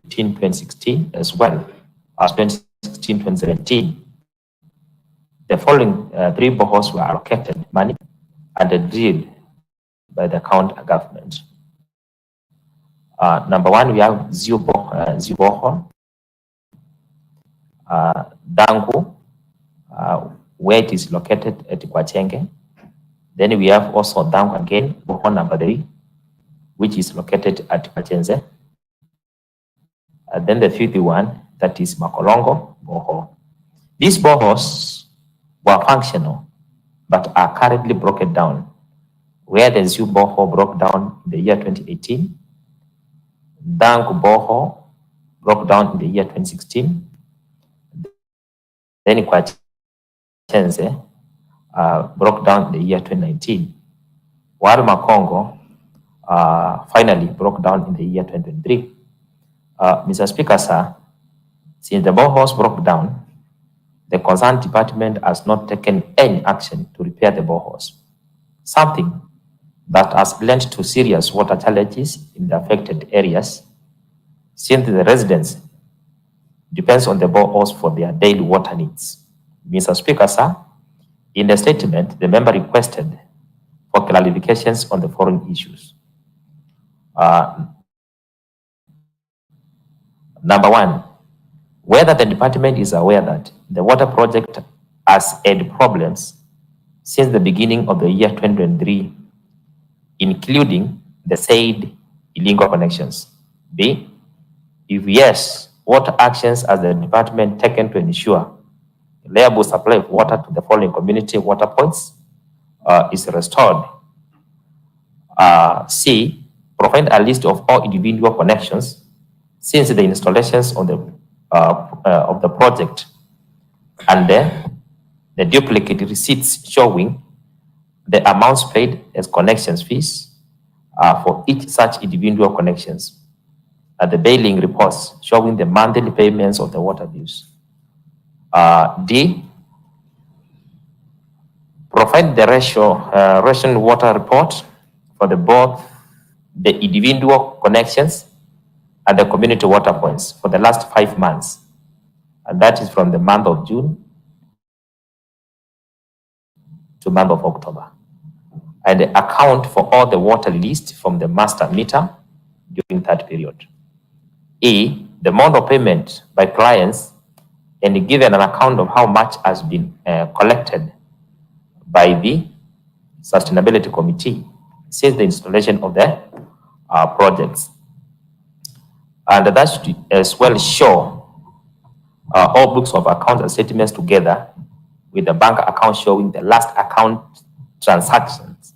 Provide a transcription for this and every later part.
2015-2016 as well as 2016-2017. The following 3 boreholes were allocated money and drilled by the county government. Number 1, we have Ziu borehole, Dangu, where it is located at Kwachenge. Then we have also Dangu again, borehole number 3, which is located at Kwachenze. Then the 5th one, that is Makolongo borehole. These boreholes were functional, but are currently broken down, where the Ziu borehole broke down in the year 2018, Dangu borehole broke down in the year 2016, then Kwachenze broke down in the year 2019, while Makongo finally broke down in the year 2023. Mr. Speaker, sir, since the boreholes broke down, the concerned department has not taken any action to repair the boreholes, something that has led to serious water challenges in the affected areas, since the residents depends on the boreholes for their daily water needs. Mr. Speaker, sir, in the statement, the member requested for clarifications on the following issues. Number 1, whether the department is aware that the water project has had problems since the beginning of the year 2023, including the said illegal connections. B, if yes, what actions has the department taken to ensure reliable supply of water to the following community water points is restored? C, provide a list of all individual connections since the installations of the project, and the duplicate receipts showing the amounts paid as connections fees for each such individual connections, and the billing reports showing the monthly payments of the water bills. D, provide the ration water report for both the individual connections and the community water points for the last 5 months, and that is from the month of June to month of October, and account for all the water released from the master meter during that period. E, the amount of payment by clients and given an account of how much has been collected by the Sustainability Committee since the installation of the projects. And that should as well show all books of accounts and statements together with the bank account showing the last account transactions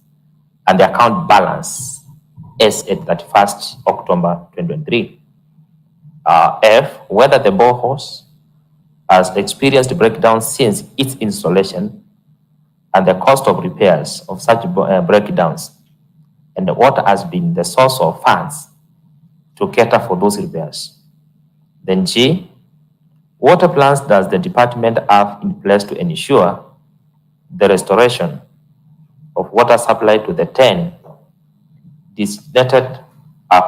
and the account balance as at 31st October 2023. F, whether the boreholes has experienced breakdown since its installation and the cost of repairs of such breakdowns, and what has been the source of funds to cater for those repairs. Then G, what plans does the department have in place to ensure the restoration of water supply to the 10 designated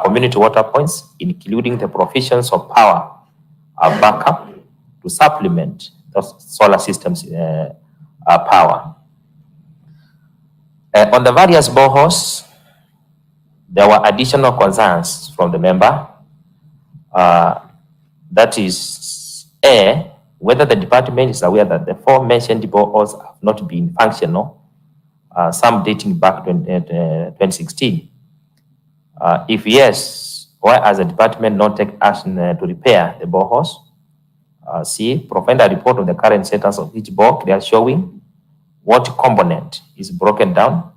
community water points, including the provisions of power backup to supplement the solar systems power. On the various boreholes, there were additional concerns from the member. That is, A, whether the department is aware that the 4 mentioned boreholes have not been functional, some dating back to 2016. If yes, why has the department not taken action to repair the boreholes? C, provide a report of the current status of each bore clear showing what component is broken down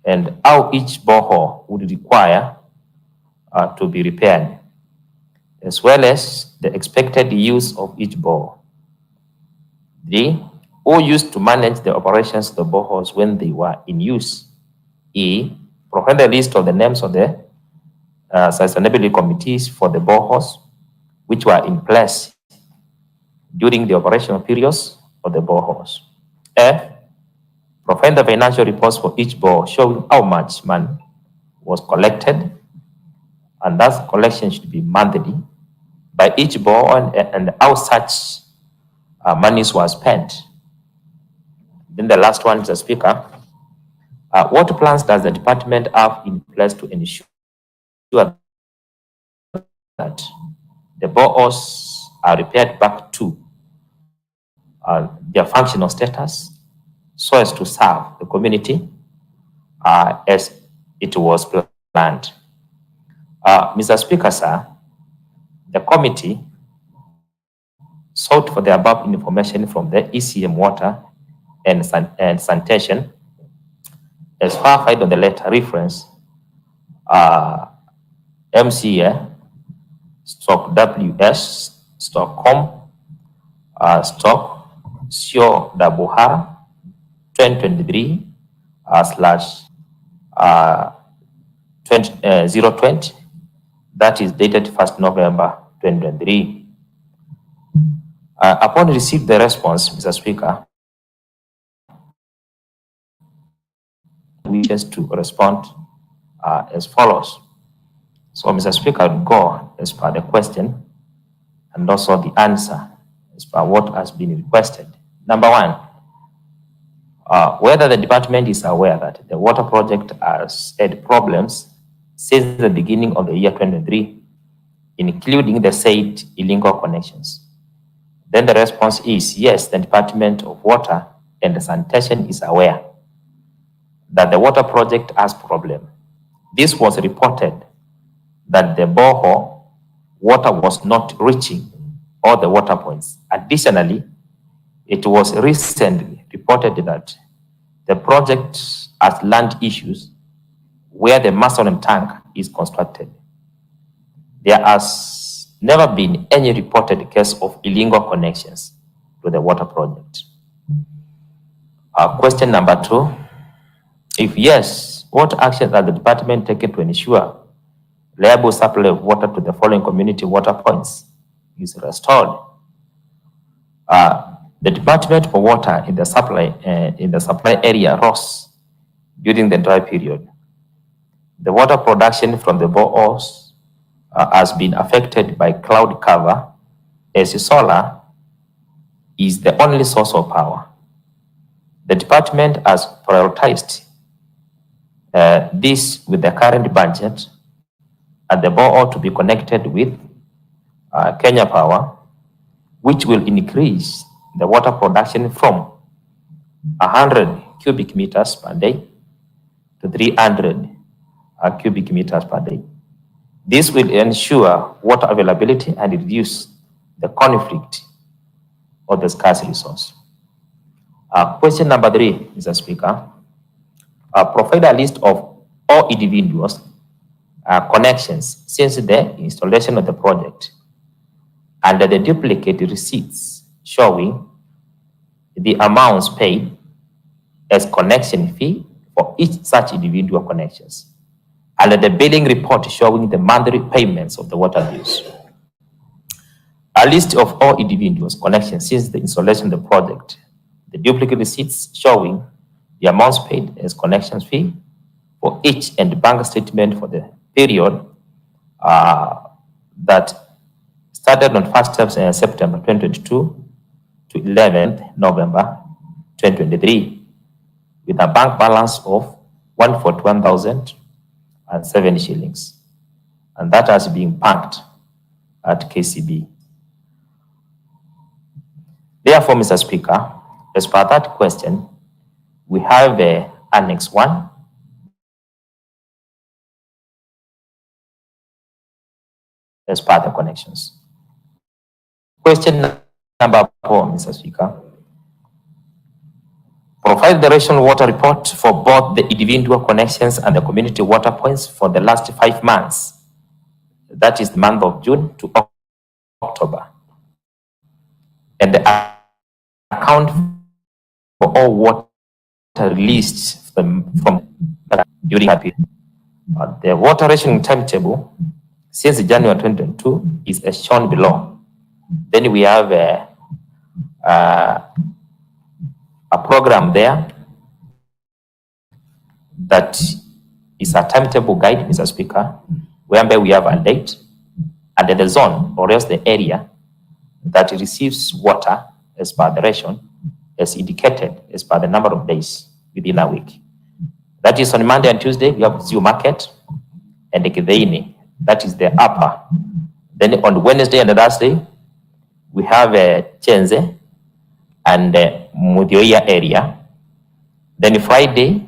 and how each borehole would require to be repaired, as well as the expected use of each bore. D, who used to manage the operations of the boreholes when they were in use? E, provide a list of the names of the sustainability committees for the boreholes which were in place during the operational periods of the boreholes. F, provide the financial reports for each bore showing how much money was collected, and that collection should be monthly by each borrower and how such monies were spent. Then the last one, Mr. Speaker, what plans does the department have in place to ensure that the borrowers are repaired back to their functional status so as to serve the community as it was planned? Mr. Speaker, sir, the committee sought for the above information from the ECM Water and Sanitation as verified on the letter reference MCA stock WS stock com stock CO double R 2023 slash 020, that is dated 1st November 2023. Upon receipt the response, Mr. Speaker, wishes to respond as follows. So, Mr. Speaker, I will go as per the question and also the answer as per what has been requested. Number one, whether the department is aware that the water project has had problems since the beginning of the year 2023, including the said illegal connections. Then the response is yes, the Department of Water and Sanitation is aware that the water project has problem. This was reported that the borehole water was not reaching all the water points. Additionally, it was recently reported that the project has land issues where the maximum tank is constructed. There has never been any reported case of illegal connections to the water project. Question number two, if yes, what actions are the department taking to ensure reliable supply of water to the following community water points is restored? The Department for Water in the supply area rose during the dry period. The water production from the boreholes has been affected by cloud cover, as solar is the only source of power. The department has prioritized this with the current budget and the borehole to be connected with Kenya Power, which will increase the water production from 100 cubic meters per day to 300 cubic meters per day. This will ensure water availability and reduce the conflict of the scarce resource. Question number three, Mr. Speaker. Provide a list of all individuals' connections since the installation of the project and the duplicate receipts showing the amounts paid as connection fee for each such individual connections, and the billing report showing the monthly payments of the water bills. A list of all individuals' connections since the installation of the project, the duplicate receipts showing the amounts paid as connection fee for each, and the bank statement for the period that started on 1st September 2022 to 11th November 2023 with a bank balance of 141,007 shillings, and that has been banked at KCB. Therefore, Mr. Speaker, as per that question, we have Annex 1, as per the connections. Question number 4, Mr. Speaker. Provide the rational water report for both the individual connections and the community water points for the last 5 months. That is the month of June to October. And the account for all water released from during that period. The water rationing timetable since January 2022 is as shown below. Then we have a program there that is a timetable guide, Mr. Speaker, whereby we have a date and the zone or else the area that receives water as per the ration as indicated as per the number of days within a week. That is on Monday and Tuesday, we have Zoo Market and the Kiveini, that is the upper. Then on Wednesday and Thursday, we have Chenze and Mudioya area. Then Friday,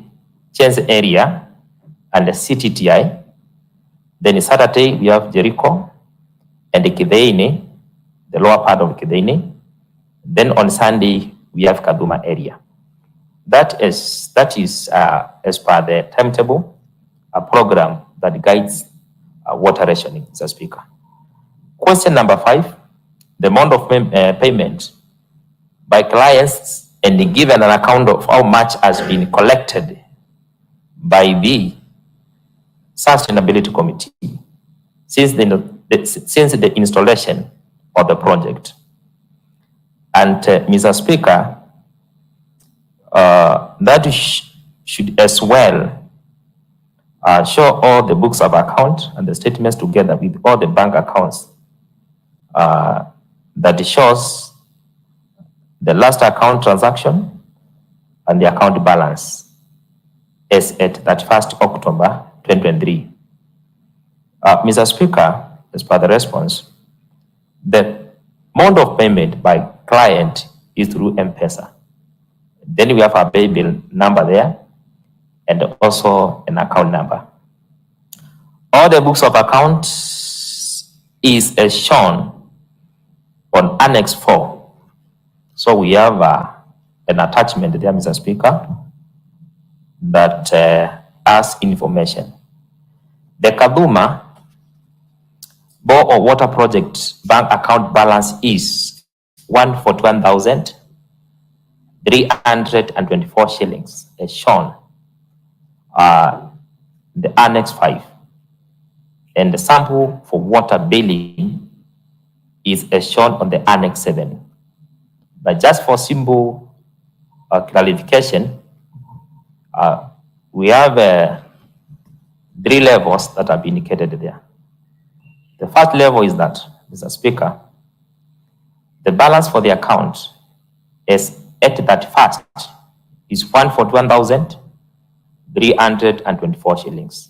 Chenze area and the CTTI. Then Saturday, we have Jericho and the Kiveini, the lower part of Kiveini. Then on Sunday, we have Kaduma area. That is as per the timetable, a program that guides water rationing, Mr. Speaker. Question number 5, the amount of payment by clients and given an account of how much has been collected by the Sustainability Committee since the installation of the project. And Mr. Speaker, that should as well show all the books of account and the statements together with all the bank accounts that shows the last account transaction and the account balance as at 31st October 2023. Mr. Speaker, as per the response, the mode of payment by client is through M-Pesa. Then we have a pay bill number there and also an account number. All the books of accounts is as shown on Annex 4. So we have an attachment there, Mr. Speaker, that has information. The Kaduma Bore or Water Project bank account balance is 141,324 shillings, as shown the Annex 5. And the sample for water billing is as shown on the Annex 7. But just for simple clarification, we have 3 levels that have been indicated there. The first level is that, Mr. Speaker, the balance for the account is at that first is 141,324 shillings.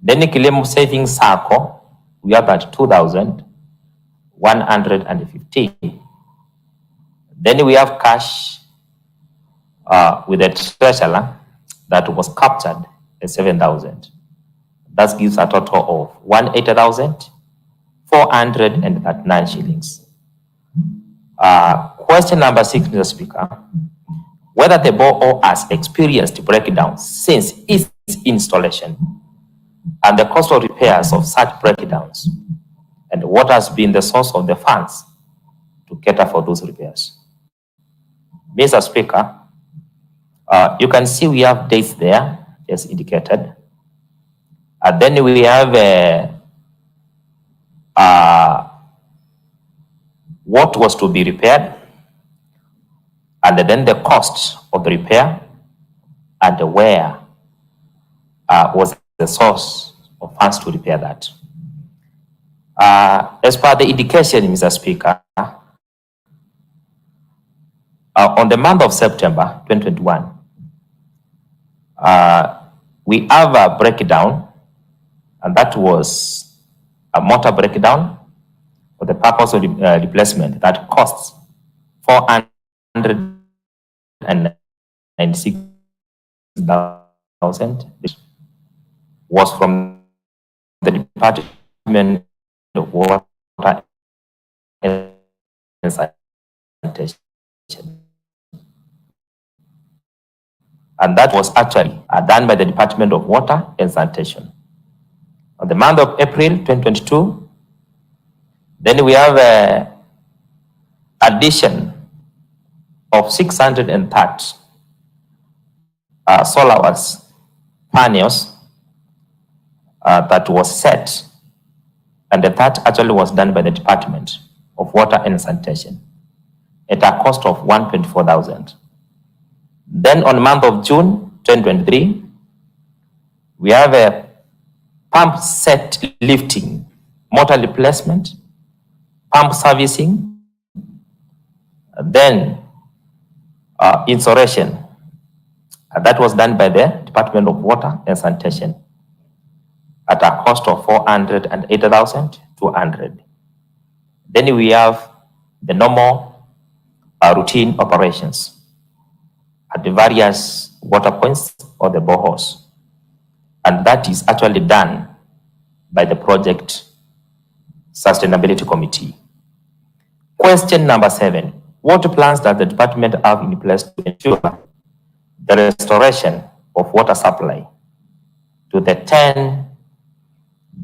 Then the Kilimo Savings Circle, we have at 2,150. Then we have cash with a treasurer that was captured at 7,000. That gives a total of 180,439 shillings. Question number 6, Mr. Speaker, whether the borrower has experienced breakdown since its installation and the cost of repairs of such breakdowns, and what has been the source of the funds to cater for those repairs. Mr. Speaker, you can see we have dates there as indicated. And then we have what was to be repaired, and then the cost of the repair, and where was the source of funds to repair that. As per the indication, Mr. Speaker, on the month of September 2021, we have a breakdown, and that was a motor breakdown for the purpose of replacement that costs 496,000, was from the Department of Water and Sanitation. And that was actually done by the Department of Water and Sanitation. On the month of April 2022, then we have addition of 630 solar panels that was set, and that actually was done by the Department of Water and Sanitation at a cost of 124,000. Then on the month of June 2023, we have a pump set lifting motor replacement, pump servicing, then installation. That was done by the Department of Water and Sanitation at a cost of 480,200. Then we have the normal routine operations at the various water points or the boreholes. And that is actually done by the project sustainability committee. Question number 7. What plans does the department have in place to ensure the restoration of water supply to the 10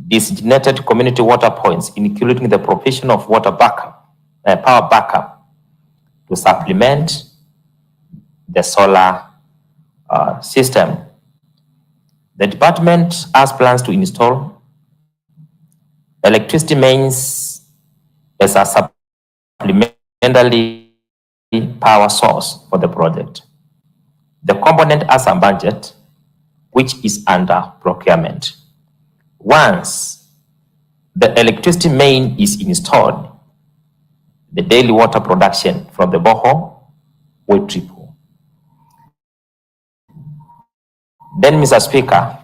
designated community water points, including the provision of water backup, power backup to supplement the solar system? The department has plans to install electricity mains as a supplementary power source for the project. The component has a budget which is under procurement. Once the electricity main is installed, the daily water production from the borehole will triple. Then, Mr. Speaker,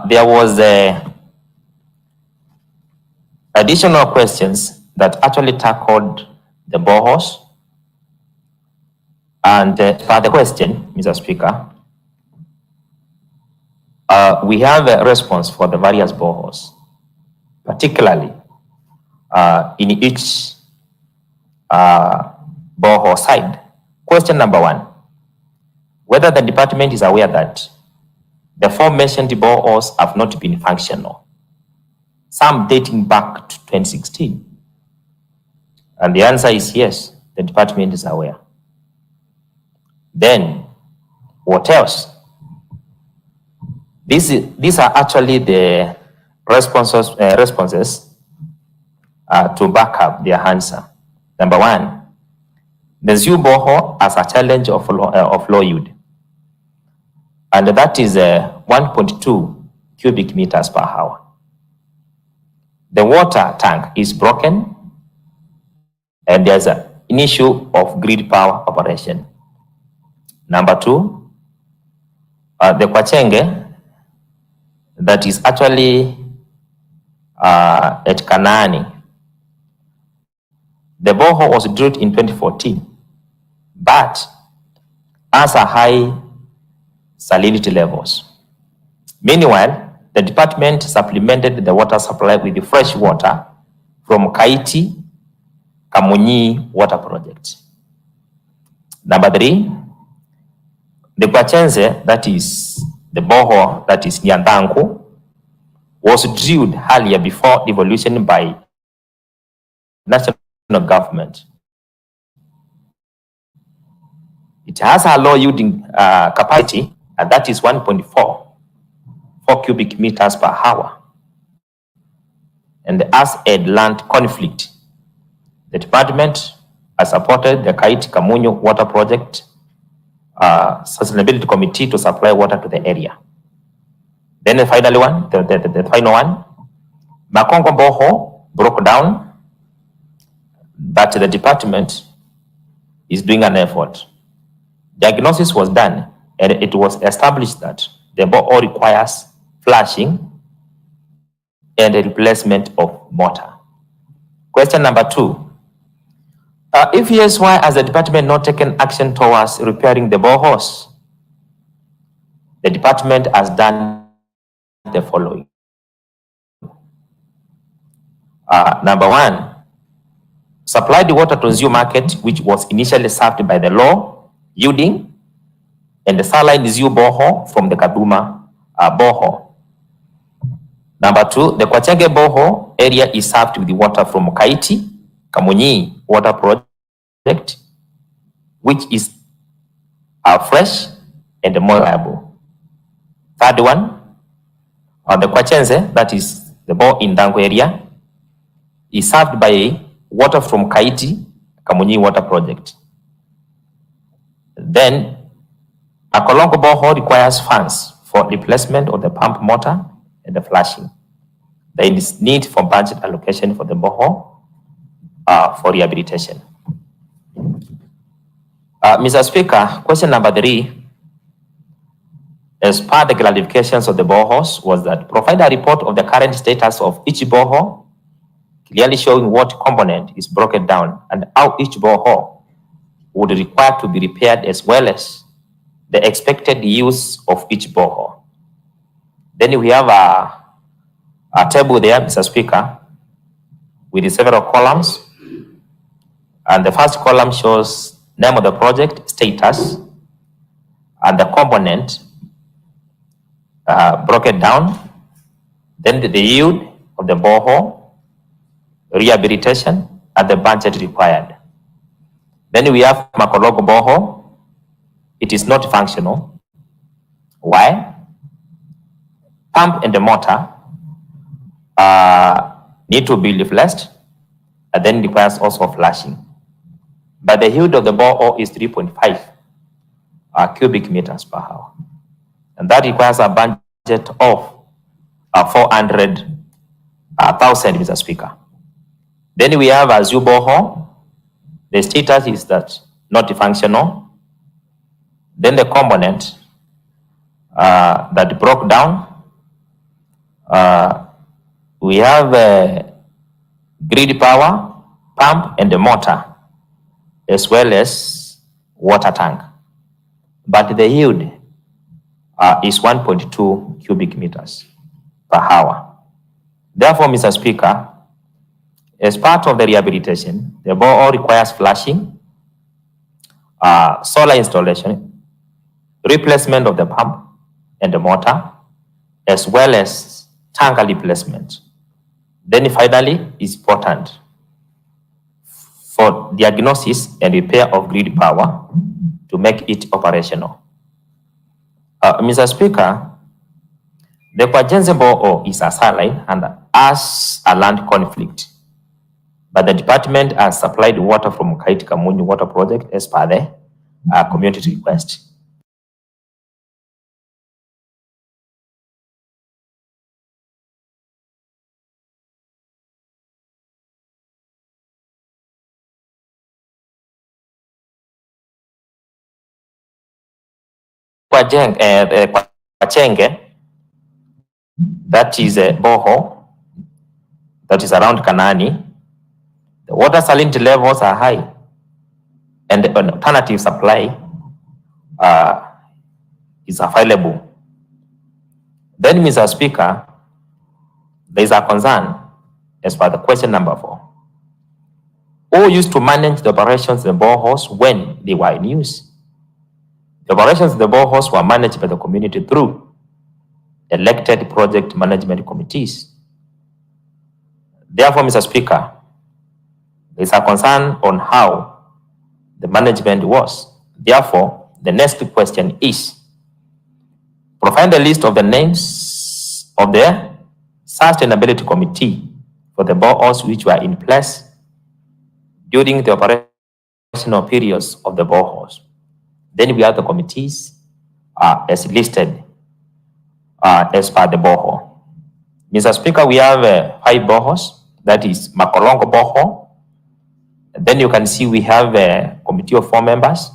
there was additional questions that actually tackled the boreholes. And for the question, Mr. Speaker, we have a response for the various boreholes, particularly in each borehole side. Question number 1, whether the department is aware that the 4 mentioned boreholes have not been functional, some dating back to 2016. And the answer is yes, the department is aware. Then, what else? These are actually the responses to back up their answer. Number 1, the Zoo borehole has a challenge of low yield, and that is 1.2 cubic meters per hour. The water tank is broken, and there's an issue of grid power operation. Number 2, the Kwachenge, that is actually at Kanani. The borehole was drilled in 2014, but has a high salinity levels. Meanwhile, the department supplemented the water supply with the fresh water from Kaiti Kamunyi water project. Number 3, the Kwachenze, that is the borehole that is near Ndanku, was drilled earlier before devolution by national government. It has a low yielding capacity, and that is 1.4 cubic meters per hour. And as a land conflict, the department has supported the Kaiti Kamunyu water project sustainability committee to supply water to the area. Then the final one, the final one, Makongo borehole broke down, but the department is doing an effort. Diagnosis was done, and it was established that the borehole requires flushing and a replacement of motor. Question number 2. If yes, why has the department not taken action towards repairing the boreholes? The department has done the following. Number 1, supplied the water to Zoo market, which was initially served by the low yielding and the saline Zoo borehole from the Kaduma borehole. Number 2, the Kwachenge borehole area is served with the water from Kaiti Kamunyi water project, which is fresh and more reliable. Third one, the Kwachenze, that is the bore in Ndanku area, is served by water from Kaiti Kamunyi water project. Then, a Kolongo borehole requires funds for replacement of the pump motor and the flushing. there is need for budget allocation for the borehole for rehabilitation. Mr. Speaker, question number 3, as per the clarifications of the boreholes, was that provide a report of the current status of each borehole, clearly showing what component is broken down and how each borehole would require to be repaired, as well as the expected use of each borehole. Then we have a table there, Mr. Speaker, with several columns. And the first column shows name of the project, status, and the component broken down. Then the yield of the borehole, rehabilitation, and the budget required. Then we have Makoloko borehole. It is not functional. Why? Pump and the motor need to be replaced, and then requires also flushing. But the yield of the borehole is 3.5 cubic meters per hour. And that requires a budget of 400,000, Mr. Speaker. Then we have a zoo borehole. The status is that not functional. Then the component that broke down, we have grid power, pump, and the motor, as well as water tank. But the yield is 1.2 cubic meters per hour. Therefore, Mr. Speaker, as part of the rehabilitation, the borehole requires flushing, solar installation, replacement of the pump and the motor, as well as tanker replacement. Then finally, it's important for diagnosis and repair of grid power to make it operational. Mr. Speaker, the Kwajense borehole is a saline and has a land conflict, but the department has supplied water from Kaiti Kamunyu water project as per the community request. Kwachenge, that is a borehole that is around Kanani. The water salinity levels are high, and an alternative supply is available. Then, Mr. Speaker, there is a concern as per the question number 4. Who used to manage the operations of the boreholes when they were in use? The operations of the boreholes were managed by the community through elected project management committees. Therefore, Mr. Speaker, there is a concern on how the management was. Therefore, the next question is, provide the list of the names of the sustainability committee for the boreholes which were in place during the operational periods of the boreholes. Then we have the committees as listed as per the borehole. Mr. Speaker, we have 5 boreholes. That is Makolongo borehole. Then you can see we have a committee of 4 members,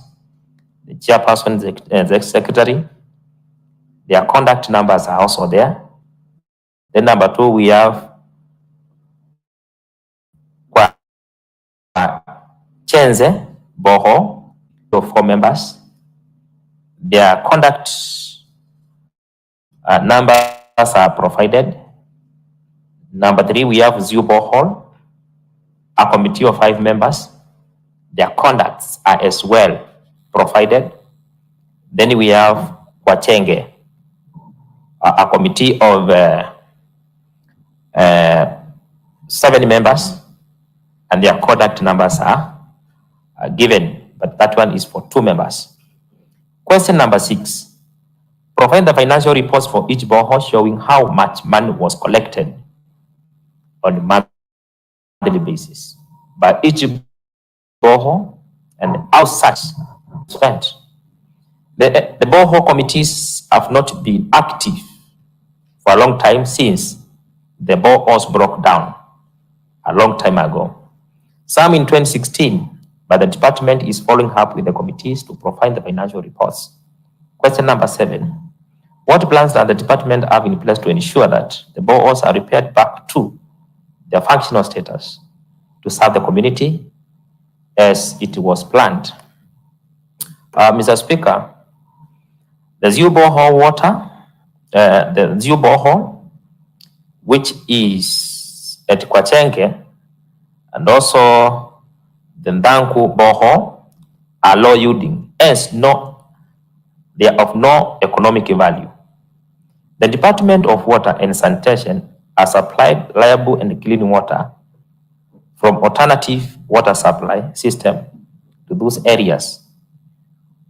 the chairperson, the secretary. Their conduct numbers are also there. Then number 2, we have Chenze borehole of 4 members. Their conduct numbers are provided. Number 3, we have Ziu borehole, a committee of 5 members. Their conducts are as well provided. Then we have Kwachenge, a committee of 7 members, and their conduct numbers are given, but that one is for 2 members. Question number 6, provide the financial reports for each borehole showing how much money was collected on a monthly basis by each borehole and how such spent. The borehole committees have not been active for a long time since the boreholes broke down a long time ago. Some in 2016, but the department is following up with the committees to provide the financial reports. Question number 7. What plans does the department have in place to ensure that the boreholes are repaired back to their functional status to serve the community as it was planned? Mr. Speaker, the Ziu borehole water, the Ziu borehole, which is at Kwachenge, and also the Ndanku borehole, are low yielding, hence they are of no economic value. The Department of Water and Sanitation has supplied reliable and clean water from alternative water supply system to those areas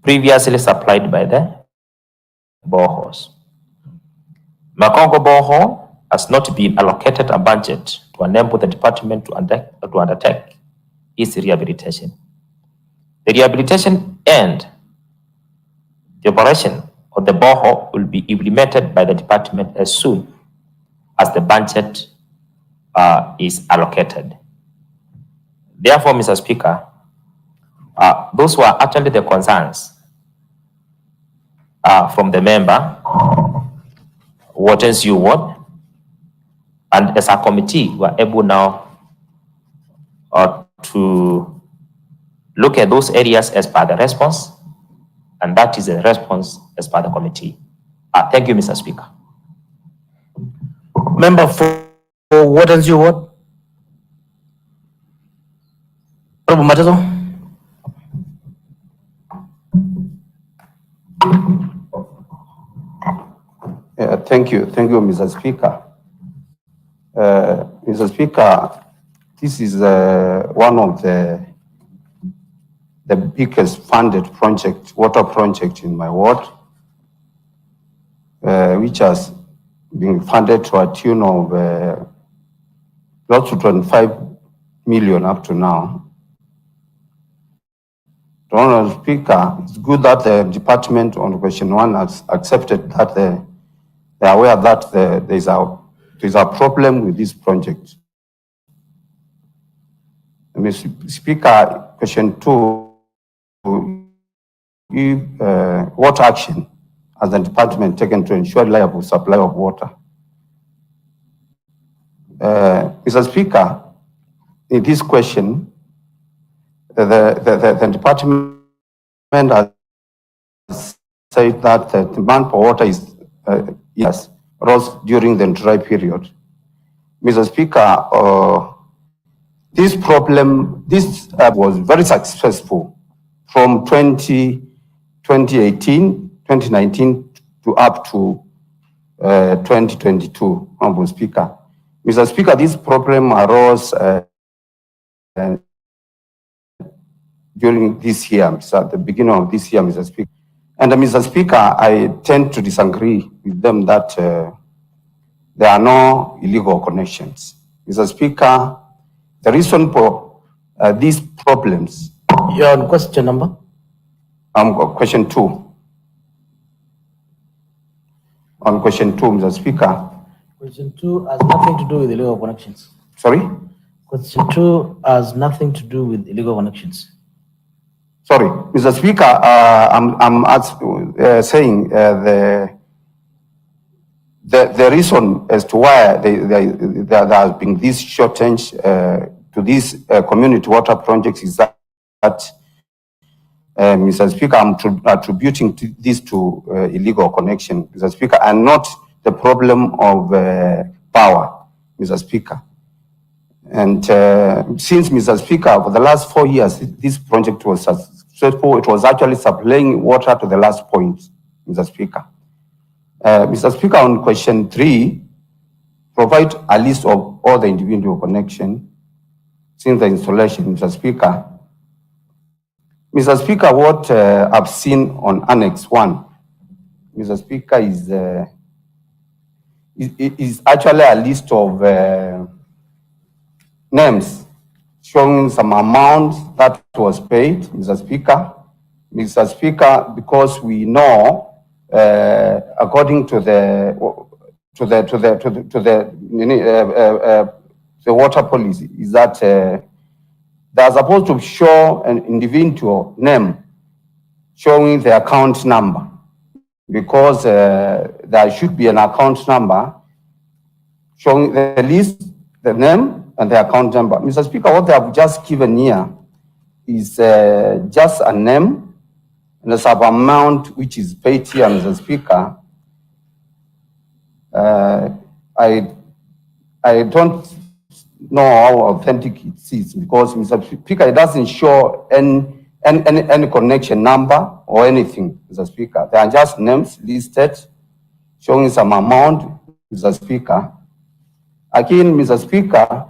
previously supplied by the boreholes. Makongo borehole has not been allocated a budget to enable the department to undertake its rehabilitation. The rehabilitation and the operation of the borehole will be implemented by the department as soon as the budget is allocated. Therefore, Mr. Speaker, those were actually the concerns from the member, Wote and Ziu Ward, and as a committee, we are able now to look at those areas as per the response, and that is the response as per the committee. Thank you, Mr. Speaker. Member for Wote and Ziu Ward. Thank you, Mr. Speaker. Mr. Speaker, this is one of the biggest funded water project in my ward, which has been funded to a tune of close to 25 million up to now. Honourable Speaker, it's good that the department on question 1 has accepted that they are aware that there is a problem with this project. Mr. Speaker, question 2, what action has the department taken to ensure reliable supply of water? Mr. Speaker, in this question, the department has said that the demand for water is rose during the dry period. Mr. Speaker, this was very successful from 2019 to up to 2022, Honorable Speaker. Mr. Speaker, this problem arose during this year, at the beginning of this year, Mr. Speaker. And Mr. Speaker, I tend to disagree with them that there are no illegal connections. Mr. Speaker, the reason for these problems. You're on question number? Question 2. On question 2, Mr. Speaker. Question 2 has nothing to do with illegal connections. Sorry? Question 2 has nothing to do with illegal connections. Sorry, Mr. Speaker, I'm saying the reason as to why there has been this shortage to these community water projects is that Mr. Speaker, I'm attributing this to illegal connection, Mr. Speaker, and not the problem of power, Mr. Speaker. And since, Mr. Speaker, for the last 4 years, this project was successful. It was actually supplying water to the last point, Mr. Speaker. Mr. Speaker, on question 3, provide a list of all the individual connections since the installation, Mr. Speaker. Mr. Speaker, what I've seen on Annex 1, Mr. Speaker, is actually a list of names showing some amount that was paid, Mr. Speaker. Mr. Speaker, because we know, according to the water policy is that they are supposed to show an individual name showing the account number, because there should be an account number showing the list, the name, and the account number. Mr. Speaker, what they have just given here is just a name and a sub amount which is paid here, Mr. Speaker. I don't know how authentic it is, because, Mr. Speaker, it doesn't show any connection number or anything, Mr. Speaker. They are just names listed showing some amount, Mr. Speaker. Again, Mr. Speaker,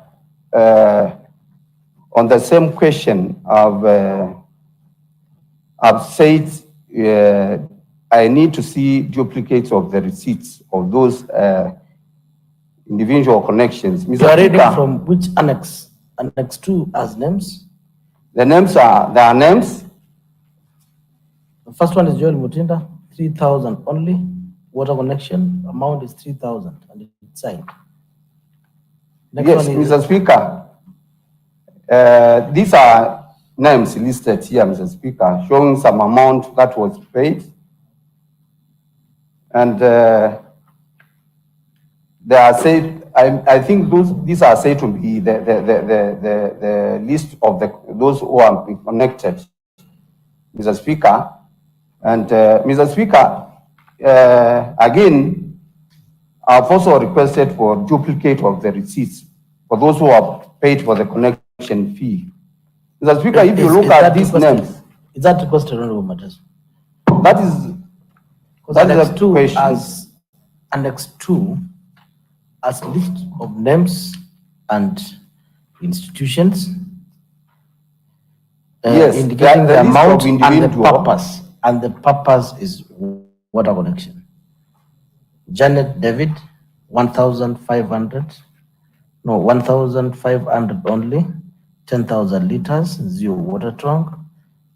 on the same question, I've said I need to see duplicates of the receipts of those individual connections. Mr. You are reading Speaker, from which annex? Annex 2 as names? the names are, there are names. The first one is Joel Mutinda, 3,000 only. Water connection, amount is 3,000 and it's signed. Next Yes, one is Mr. Speaker. These are names listed here, Mr. Speaker, showing some amount that was paid. And they are said, I think these are said to be the list of those who are connected, Mr. Speaker. And Mr. Speaker, again, I've also requested for duplicate of the receipts for those who have paid for the connection fee. Mr. Speaker, if you look at these names, is that requested, Honorable Matters? that is Annex 2 question. as Annex 2 as list of names and institutions, Yes, indicating the the list amount of and the individual. purpose. And the purpose is water connection. Janet David, 1,500. No, 1,500 only. 10,000 liters, 0 water trunk,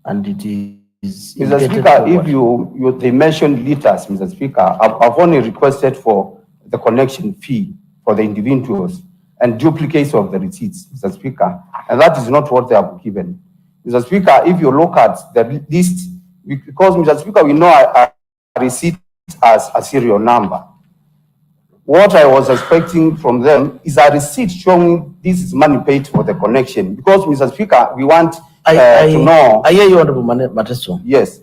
and it is. Mr. Speaker, if they mentioned liters, Mr. Speaker, I've only requested for the connection fee for the individuals and duplicates of the receipts, Mr. Speaker, and that is not what they have given. Mr. Speaker, if you look at the list, because, Mr. Speaker, we know a receipt as a serial number. What I was expecting from them is a receipt showing this is money paid for the connection, because, Mr. Speaker, we want to know. I hear you, Honorable Mateso. Yes.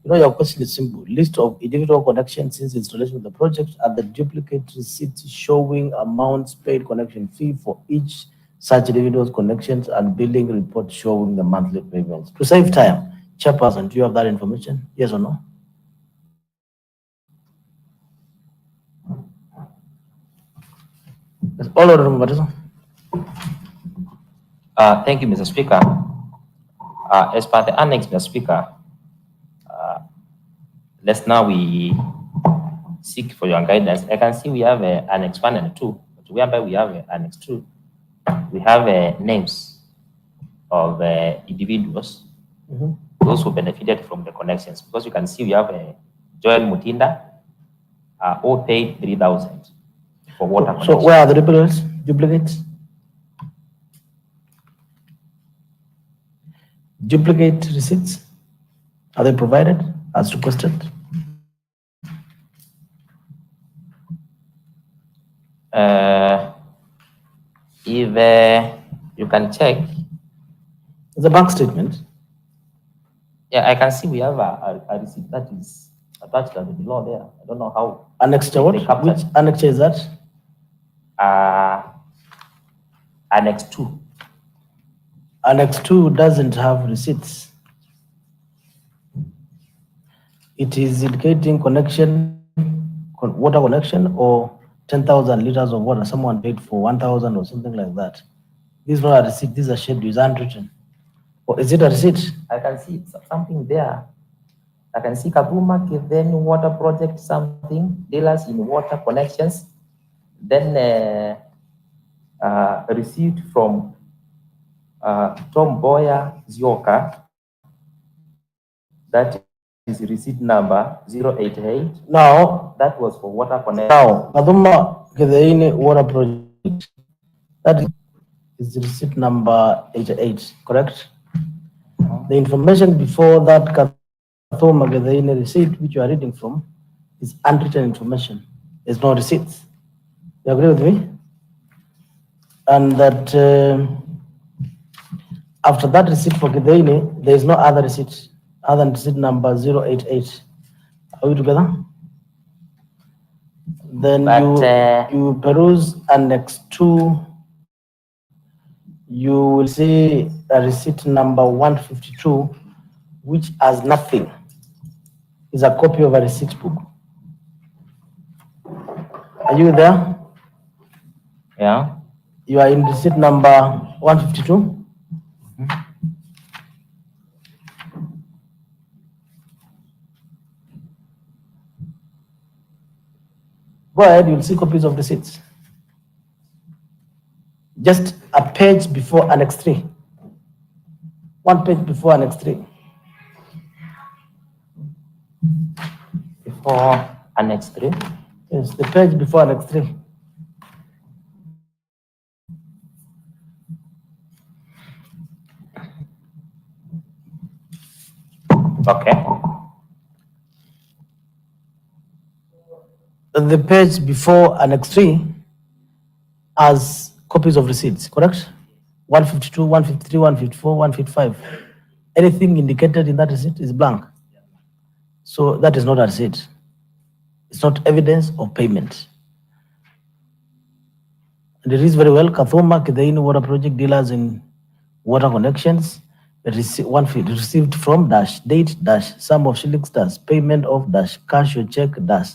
You know, your question is simple. List of individual connections since installation of the project and the duplicate receipts showing amounts paid connection fee for each such individual's connections and billing report showing the monthly payments. To save time, Chairperson, do you have that information? Yes or no? That's all, Honorable Mateso. Thank you, Mr. Speaker. As per the annex, Mr. Speaker, let's now we seek for your guidance. I can see we have Annex 1 and 2, but whereby we have Annex 2, we have names of individuals, those who benefited from the connections, because you can see we have Joel Mutinda, who paid 3,000 for water connection. So where are the duplicates? Duplicate receipts, are they provided as requested? If you can check. The bank statement. Yeah, I can see we have a receipt that is attached at the below there. I don't know how. Annex to what? Which annex is that? Annex 2. Annex 2 doesn't have receipts. It is indicating connection, water connection, or 10,000 liters of water. Someone paid for 1,000 or something like that. This is not a receipt. This is a schedule. It's handwritten. Or is it a receipt? I can see something there. I can see Kabuma, then water project something, dealers in water connections, then a receipt from Tom Boyer Zioka, that is receipt number 088. Now, That was for water connection. now, Kaduma Kedaine water project. That is receipt number 88, correct? The information before that Kaduma Kedaine receipt, which you are reading from, is unwritten information. There's no receipts. You agree with me? And that after that receipt for Kedaine, there is no other receipt other than receipt number 088. Are we together? Then But, you peruse Annex 2, you will see a receipt number 152, which has nothing. Is a copy of a receipt book. Are you there? Yeah. You are in receipt number 152? Go ahead, you'll see copies of receipts. Just a page before Annex 3. One page before Annex 3. Before Annex 3. Yes, the page before Annex 3. Okay. The page before Annex 3 has copies of receipts, correct? 152, 153, 154, 155. Anything indicated in that receipt is blank. So that is not a receipt. It's not evidence of payment. And it is very well, Kathoma, Kedaini Water Project dealers in water connections, one feed received from dash date dash sum of shillings dash payment of dash cash or check dash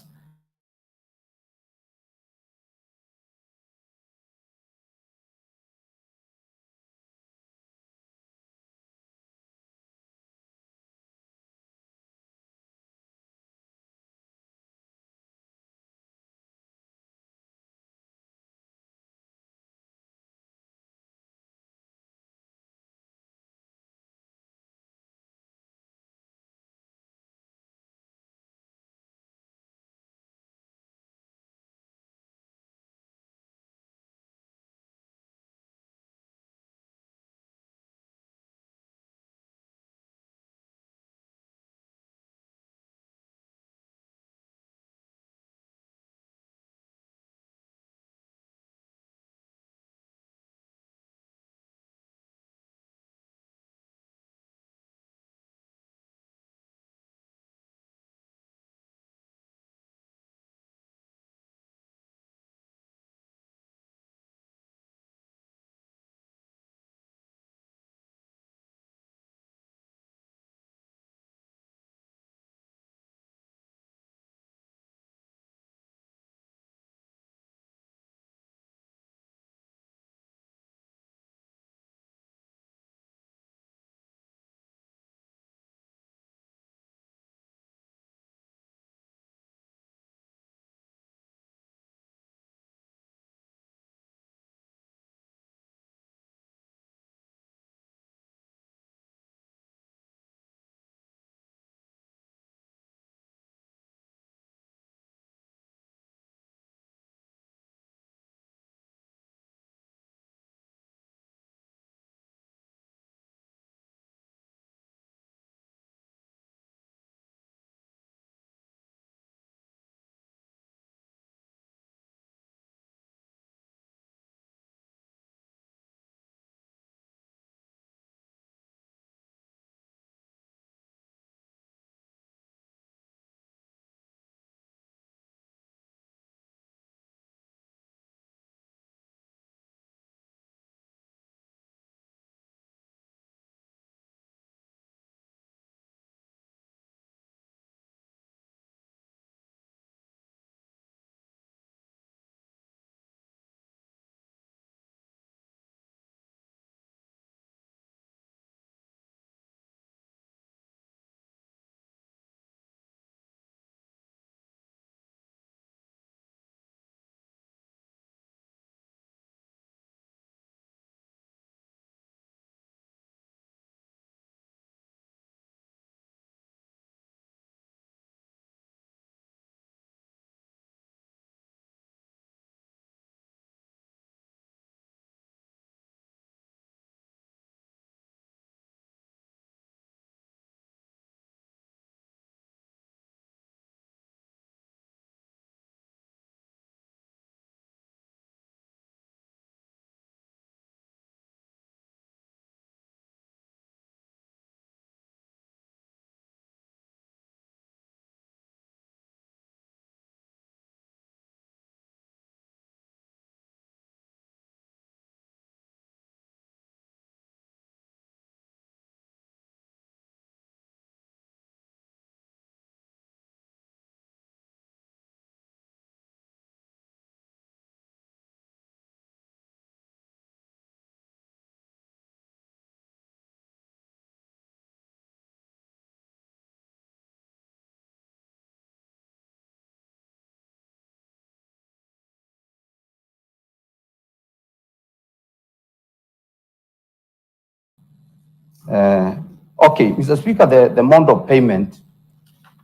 Okay, Mr. Speaker, the amount of payment,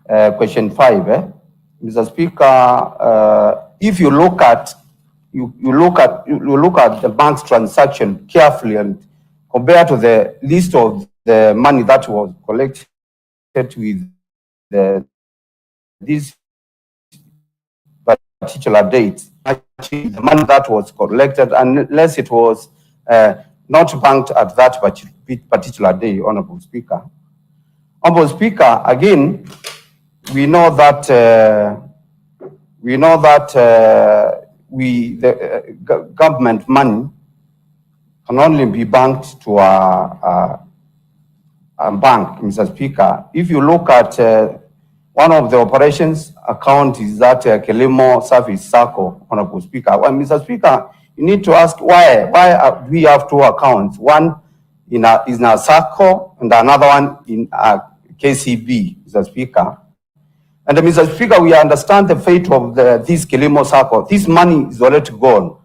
question 5, Mr. Speaker, if you look at you look at the bank's transaction carefully and compare to the list of the money that was collected with this particular date, actually the money that was collected, unless it was not banked at that particular day, Honorable Speaker. Honorable Speaker, again, we know that the government money can only be banked to a bank, Mr. Speaker. If you look at one of the operations account is that Kelimo Service Circle, Honorable Speaker. Well, Mr. Speaker, you need to ask why we have two accounts, one is in a circle and another one in a KCB, Mr. Speaker. And Mr. Speaker, we understand the fate of this Kelimo Circle. This money is already gone.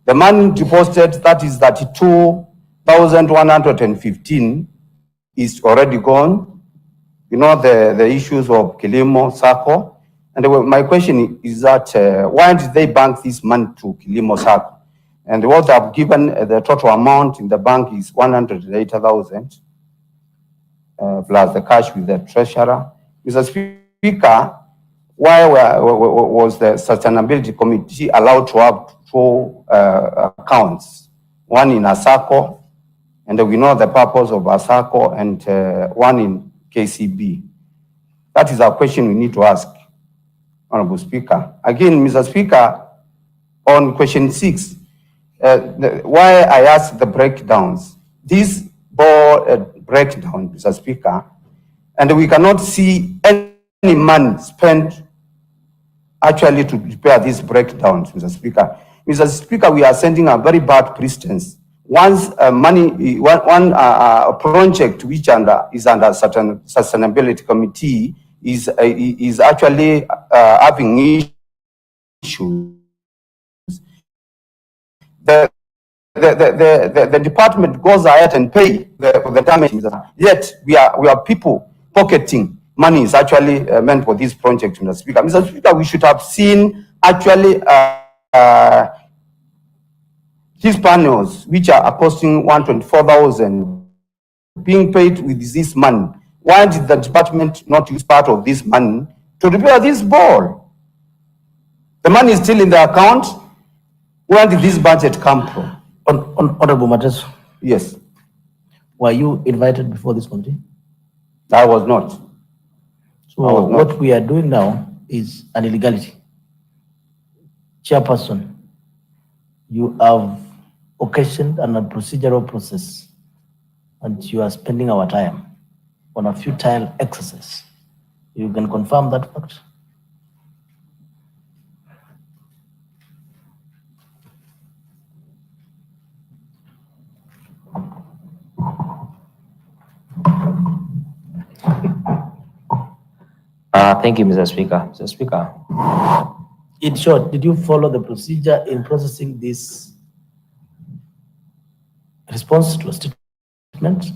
The money deposited, that is 32,115, is already gone. You know the issues of Kilimo Sacco. And my question is that why did they bank this money to Kilimo Sacco? And what I've given the total amount in the bank is 180,000 plus the cash with the treasurer. Mr. Speaker, why was the Sustainability Committee allowed to have two accounts, one in Asako, and we know the purpose of Asako, and one in KCB? That is a question we need to ask, Honorable Speaker. Again, Mr. Speaker, on question 6, why I asked the breakdowns. This board breakdown, Mr. Speaker, and we cannot see any money spent actually to prepare these breakdowns, Mr. Speaker. Mr. Speaker, we are sending a very bad precedence. Once one project which is under certain Sustainability Committee is actually having issues, the department goes ahead and pay the damage. Yet we are people pocketing money is actually meant for this project, Mr. Speaker. Mr. Speaker, we should have seen actually these panels, which are costing 124,000, being paid with this money. Why did the department not use part of this money to repair this ball? The money is still in the account. Where did this budget come from? Honorable Matters. Yes. Were you invited before this committee? I was not. So what we are doing now is an illegality. Chairperson, you have occasioned a procedural process, and you are spending our time on a futile exercise. You can confirm that fact? Thank you, Mr. Speaker. Mr. Speaker. In short, did you follow the procedure in processing this response to a statement?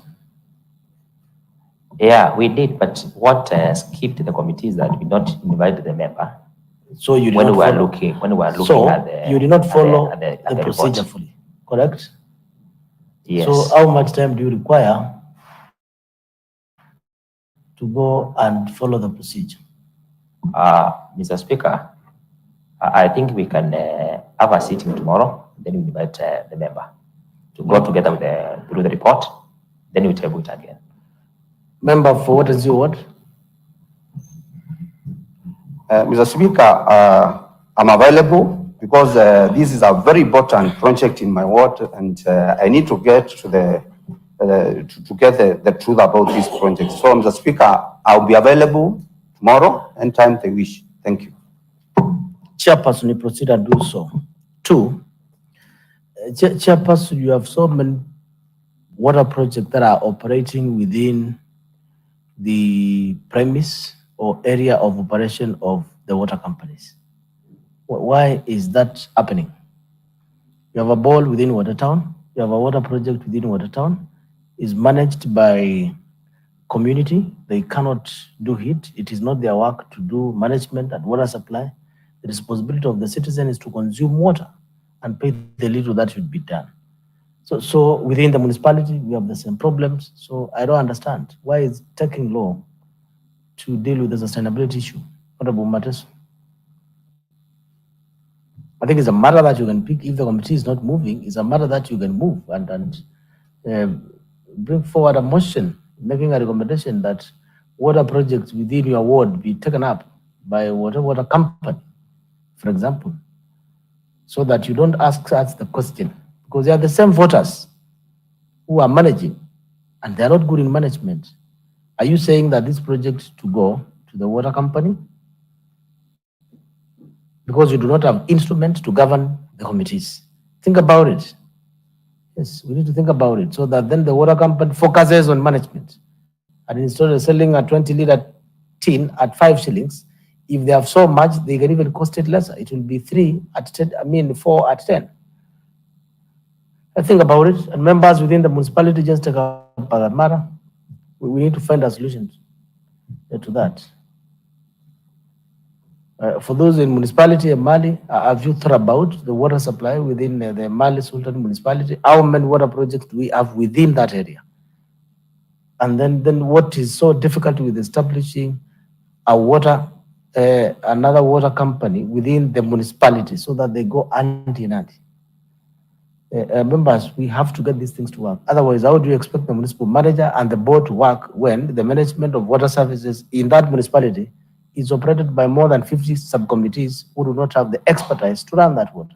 Yeah, we did, but what skipped the committee is that we not invited the member. So you did when not we were follow. looking So at the you did not follow the the procedure report. fully, correct? Yes. So how much time do you require to go and follow the procedure? Mr. Speaker, I think we can have a sitting tomorrow. Then we invite the member to go together with through the report. Then we table it again. Member for what is your word? Mr. Speaker, I'm available because this is a very important project in my ward, and I need to get to the truth about this project. So, Mr. Speaker, I'll be available tomorrow anytime they wish. Thank you. Chairperson, you proceed and do so. 2, Chairperson, you have so many water projects that are operating within the premise or area of operation of the water companies. Why is that happening? You have a ball within Watertown, you have a water project within Watertown, is managed by community. They cannot do it. It is not their work to do management and water supply. The responsibility of the citizen is to consume water and pay the little that should be done. So within the municipality, we have the same problems. So I don't understand why it's taking long to deal with the sustainability issue. Honorable Matters. I think it's a matter that you can pick. If the committee is not moving, it's a matter that you can move and bring forward a motion making a recommendation that water projects within your ward be taken up by water company, for example, so that you don't ask us the question, because they are the same voters who are managing and they are not good in management. Are you saying that this project to go to the water company because you do not have instruments to govern the committees? Think about it. Yes, we need to think about it so that then the water company focuses on management. And instead of selling a 20-liter tin at 5 shillings, if they have so much, they can even cost it lesser. It will be 3 at 10, 4 at 10. I think about it, and members within the municipality just take up that matter. We need to find a solution to that. For those in municipality of Mali, have you thought about the water supply within the Mali Sultan municipality? How many water projects do we have within that area? And then what is so difficult with establishing a another water company within the municipality so that they go hand in hand? Members, we have to get these things to work. Otherwise, how do you expect the municipal manager and the board to work when the management of water services in that municipality is operated by more than 50 subcommittees who do not have the expertise to run that water?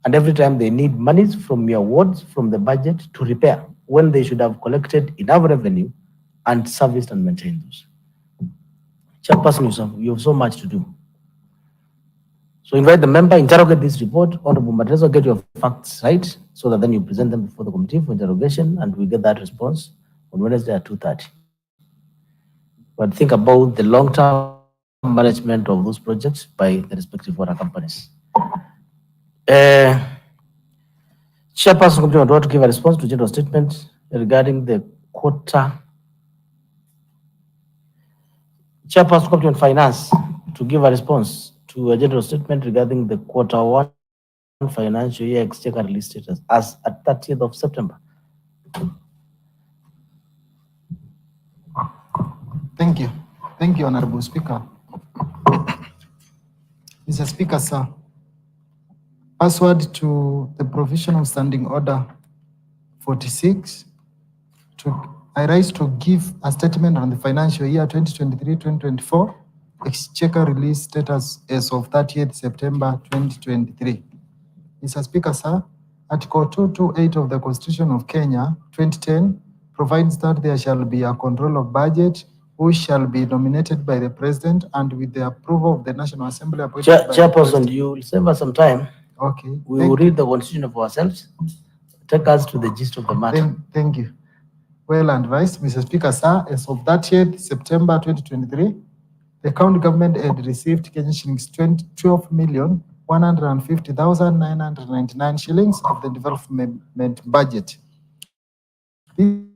And every time they need monies from your wards, from the budget to repair, when they should have collected enough revenue and serviced and maintained those. Chairperson, you have so much to do. So invite the member, interrogate this report. Honorable Matreso, get your facts right, so that then you present them before the committee for interrogation, and we get that response on Wednesday at 2:30. But think about the long-term management of those projects by the respective water companies. Chairperson Committee want to give a response to general statement regarding the quarter. Chairperson Committee on Finance to give a response to a general statement regarding the Q1 financial year exchequer release status as at 30th of September. Thank you. Thank you, Honorable Speaker. Mr. Speaker, sir, pursuant to the provision of Standing Order 46, I rise to give a statement on the financial year 2023-2024 exchequer release status as of 30th September 2023. Mr. Speaker, sir, Article 228 of the Constitution of Kenya 2010 provides that there shall be a control of budget who shall be nominated by the President and with the approval of the National Assembly appointed by Chairperson, you will save us some time. Okay. We will read the Constitution of ourselves. Take us to the gist of the matter. Thank you. Well advised, Mr. Speaker, sir. As of 30th September 2023, the county government had received Kenyan shillings 12,150,999 shillings of the development budget. This